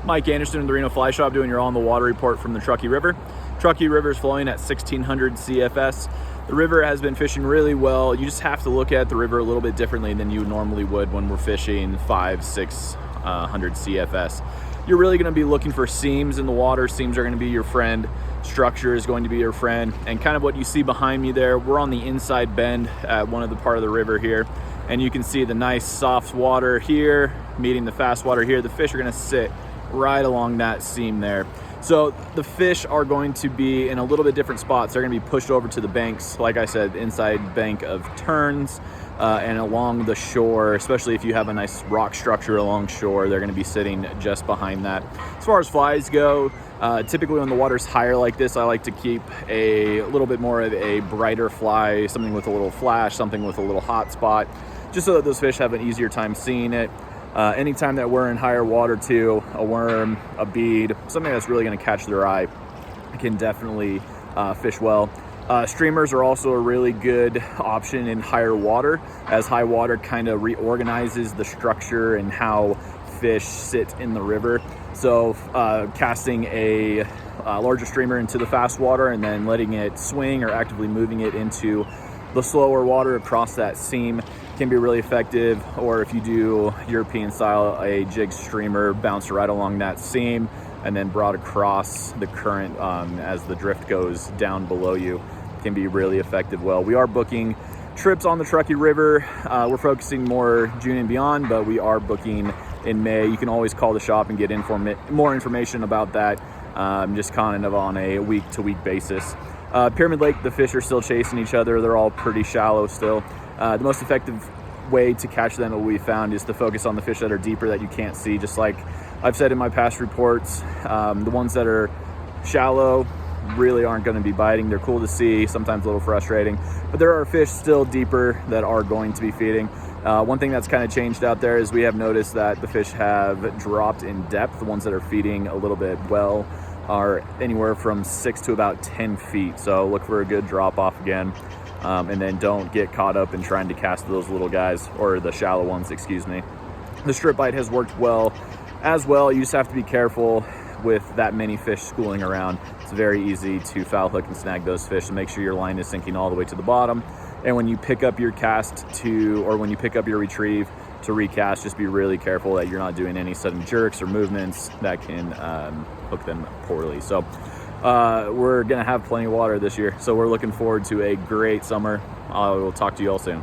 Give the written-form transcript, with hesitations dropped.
Mike Anderson in the Reno Fly Shop doing your on-the-water report from the Truckee River. Truckee River is flowing at 1600 CFS. The river has been fishing really well. You just have to look at the river a little bit differently than you normally would when we're fishing 500-600 CFS. You're really going to be looking for seams in the water. Seams are going to be your friend. Structure is going to be your friend. And kind of what you see behind me there, we're on the inside bend at one of the part of the river here. And you can see the nice soft water here meeting the fast water here. The fish are going to sit right along that seam there. So the fish are going to be in a little bit different spots. They're going to be pushed over to the banks, like I said, inside bank of turns and along the shore, especially if you have a nice rock structure along shore, they're going to be sitting just behind that. As far as flies go, typically when the water's higher like this, I like to keep a little bit more of a brighter fly, something with a little flash, something with a little hot spot, just so that those fish have an easier time seeing it. Anytime that we're in higher water too, a worm, a bead, something that's really going to catch their eye can definitely fish well. Streamers are also a really good option in higher water, as high water kind of reorganizes the structure and how fish sit in the river. So casting a larger streamer into the fast water and then letting it swing or actively moving it into the slower water across that seam can be really effective. Or if you do European style, a jig streamer bounced right along that seam and then brought across the current as the drift goes down below you, can be really effective. Well, we are booking trips on the Truckee River. We're focusing more June and beyond, but we are booking in May. You can always call the shop and get more information about that, just kind of on a week-to-week basis. Pyramid Lake, the fish are still chasing each other. They're all pretty shallow still. The most effective way to catch them that we found is to focus on the fish that are deeper that you can't see. Just like I've said in my past reports, the ones that are shallow really aren't going to be biting. They're cool to see, sometimes a little frustrating, but there are fish still deeper that are going to be feeding. One thing that's kind of changed out there is we have noticed that the fish have dropped in depth. The ones that are feeding a little bit well are anywhere from 6 to about 10 feet. So look for a good drop off again. And then don't get caught up in trying to cast those little guys, or the shallow ones, excuse me. The strip bite has worked well as well. You just have to be careful with that many fish schooling around. It's very easy to foul hook and snag those fish, and make sure your line is sinking all the way to the bottom. And when you pick up your when you pick up your retrieve to recast, just be really careful that you're not doing any sudden jerks or movements that can hook them poorly. So we're gonna have plenty of water this year, so we're looking forward to a great summer. I will talk to you all soon.